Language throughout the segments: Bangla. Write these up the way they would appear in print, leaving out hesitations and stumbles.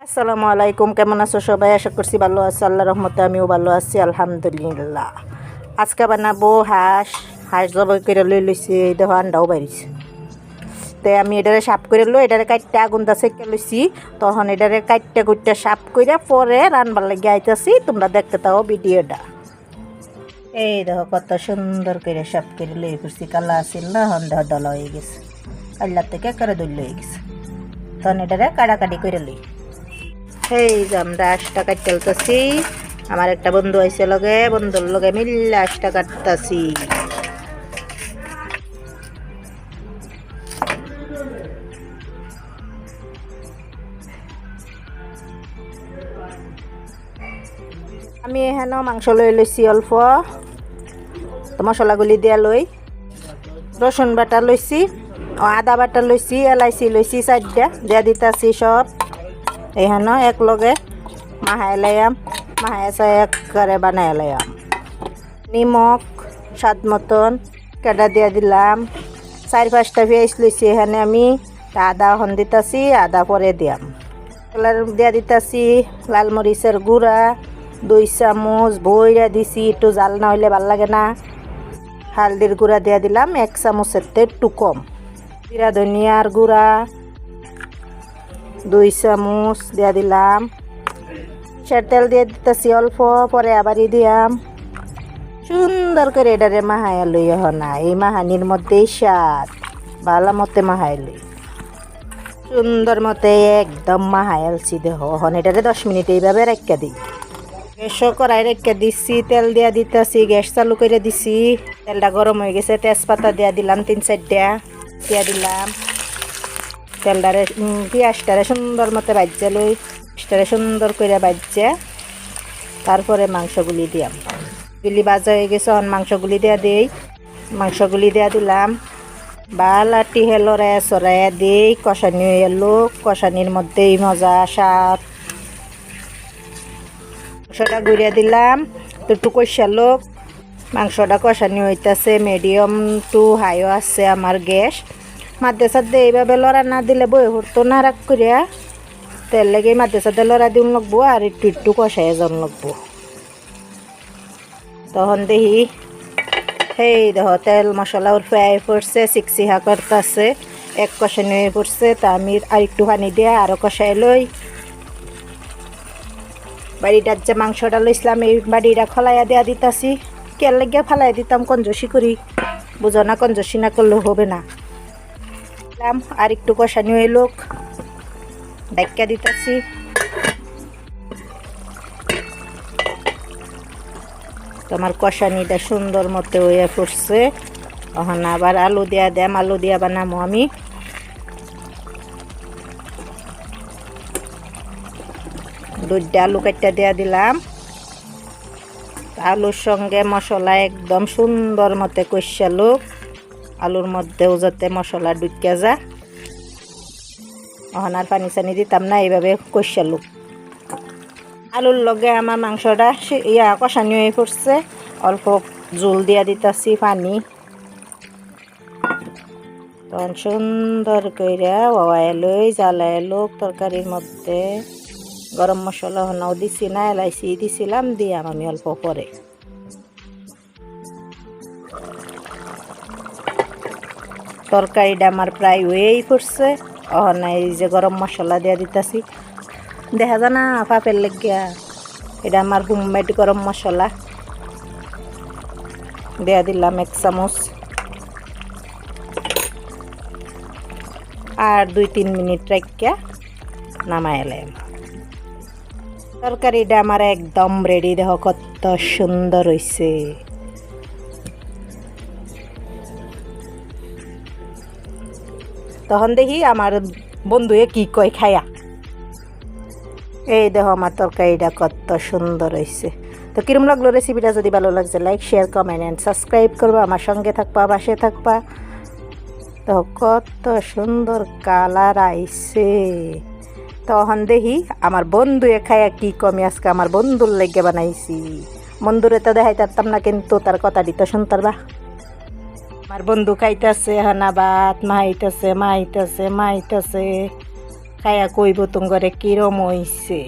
আসসালামু আলাইকুম, কেমন আছো সবাই? আশা করছি ভালো আছো। আল্লাহর রহমতে আমিও ভালো আছি, আলহামদুলিল্লাহ। আজকে বানাবো হাঁস। হাঁস জবাই করে লইছি, এই দেখো আন্ডাও বাড়িছে। তো আমি এটারে সাপ করে এটারে কাটতে আগুনটা সেকে লইছি। তখন এটারে কাটতে কুটতে সাপ করে পরে রান্নার লাগে আইতাছি, তোমরা দেখতে তাও ভিডিওটা। এই দেখো কত সুন্দর করে সাপ করে লই করছি, কালা আসিল না, হন্দা ডলা হয়ে গেছে, কাল্লার থেকে করে দল হয়ে গেছে। তখন এটারে কাটাকাটি করে লই। এই যে আমরা আঁশটা কাটতেছি। আমার একটা বন্ধু আইসে লগে, বন্ধুর লগে মিললে আঁশটা কাটতেছি। আমি এখানে মাংস লইছি অল্প, তো মশলাগুলি দিয়া লই। রসুন বাটা লইছি, আদা বাটা লইছি, এলাইচি লইছি 4টা, দিয়া দিতাছি সব এখানে এক লগে মাহাই লাইয়াম। মাহাই একবারে বানাই লাইয়াম। নিমখ স্বাদ মতন কেডা দিয়া দিলাম। 4-5টা পেঁয়াজ লইছি এখানে আমি। আদা এখন দিতাছি, আদা পরে দিয়াম। কালার দিয়া দিতাছি লাল মরিচের গুঁড়া 2 চামচ, বইরা দিছি, একটু জাল না হইলে ভাল লাগে না। হালদির গুঁড়া দিয়া দিলাম 1 চামচের একটু কম। জিরা ধনিয়ার গুঁড়া 2 চামচ দিয়া দিলাম। সর তেল দিয়ে দিতেছি অল্প, পরে আবারই দিয়াম। সুন্দর করে এটারে মাহাইয়া লই। না এই মাহানির মধ্যেই স্বাদ, ভালো মতে মাহাই লই, সুন্দর মতে একদম মাহাইলছি। দেখো হন এটারে 10 মিনিট এইভাবে রেখে দিই। গ্যাস কড়াই রেখে দিচ্ছি, তেল দিয়া দিতেছি, গ্যাস চালু করে দিছি। তেলটা গরম হয়ে গেছে, তেজপাতা দিয়া দিলাম 3-4টা দিয়া দিলাম। তেলটারে পেঁয়াজটারে সুন্দর মতো বাজ্যা লই, পেঁয়াজটারে সুন্দর করে বাজ্যা তারপরে মাংসগুলি দিয়াম। গুলি ভাজা হয়ে গেছে, মাংসগুলি দিয়া দিই। মাংসগুলি দিয়া দিলাম, বালাটি হেলরায় সরাইয়া দিই। কষানি হয়ে এলো, কষানির মধ্যেই মজা স্বাদ। মাংসটা গুড়িয়ে দিলাম, একটু কষালো। মাংসটা কষানি হইতেছে, মিডিয়াম টু হাইও আছে আমার গ্যাস। মাধ্যে সাধ্যে এইভাবে লড়া না দিলে বই হতো না, রাগ করিয়া। তেল লেগে মাধ্যে সাধ্যে লড়া দিন লাগবো, আর একটু একটু কষাই জন লাগবো। তখন দেখি এই দেখো তেল মশলা ওর ফ্রাই পড়ছে, চিকচিহা করতেছে, এক কষানি হয়ে পড়ছে। তা আমি আর একটু পানি দিয়ে আরও কষাই লই। বাড়িটার যে মাংসটা লইছিলাম, এই বাড়িটা খলাইয়া দেওয়া দিতাছি। কেল লাগিয়া ফালাই দিতাম কঞ্জসি করি, বুঝো না, কঞ্জসি না করলেও হবে না। আর একটু কষানি হয়ে লোক ডাক্কা দিতাছি। তোমার কষানিটা সুন্দর মতো হয়ে পড়ছে। তখন আবার আলু দিয়া দেম, আলু দিয়া বানাবো আমি। দুইটা আলু কাটটা দিয়া দিলাম। আলুর সঙ্গে মশলা একদম সুন্দর মতো কষালো, আলুর মধ্যেও যাতে মশলা ঢুকিয়া যা। এখন আর পানি চানি দিতাম না, এইভাবে কষালো। আলুর লগে আমার মাংসটা কষানি হয়ে পড়ছে। অল্প জল দিয়া দিতাছি পানি। তখন সুন্দর করে ওয়াইলই জ্বালাই লোক তরকারির মধ্যে। গরম মশলা হনাও দিছি না, এলাইচি দিছিলাম, দিয়াম আমি অল্প পরে। তরকারিটা আমার প্রায় হয়েই পড়ছে। এই যে গরম মশলা দিয়া দিতাছি, দেখা যায় না পাপের লেগিয়া। এটা আমার হোমমেড গরম মশলা দিয়া দিলাম 1 চামচ। আর 2-3 মিনিট রাখিয়া নামাই এলাম। তরকারিটা আমার একদম রেডি। দেখো কত সুন্দর হয়েছে। তখন দেখি আমার বন্ধুয়ে কি কয় খায়া। এই দেখো আমার তরকারিটা কত সুন্দর হয়েছে। তো কিরম লাগলো রেসিপিটা? যদি ভালো লাগছে like, share, comment and subscribe করবা। আমার সঙ্গে থাকবা, পাশে থাকবা। তো কত সুন্দর কালার আইছে। তখন দেখি আমার বন্ধুয়ে খায়া কি কমি। আজকে আমার বন্ধুর লেগে বানাইছি। বন্ধুরে তো দেখাই পারতাম না, কিন্তু তার কথাটি তো শুনতারবা। আমার বন্ধু খাইতেছে হানা ভাত, মাইতেছে মাইতেছে মাইতেছে। খায়া কইব তোমারে কিরম হইছে।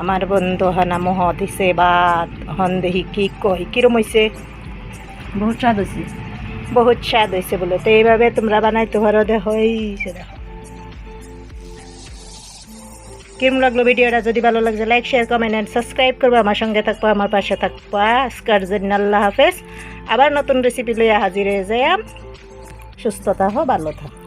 আমার বন্ধু হানা মোহ দিছে ভাত, হন দেখি কি কয় কিরম হইছে। বহুত স্বাদ হয়েছে। বহুত স্বাদ হয়েছে বলে, তো এইভাবে তোমরা বানাইতে পারো। দেখো এইছে, দেখো কেমন লাগলো ভিডিওটা। যদি ভালো লাগছে like share comment and subscribe করবো, আমার সঙ্গে থাকবো, আমার পাশে থাকবো। আজকার জন্য আল্লাহ হাফেজ। আবার নতুন রেসিপি লইয়া হাজির হয়ে যাই। সুস্থ থাকো, ভালো থাকো।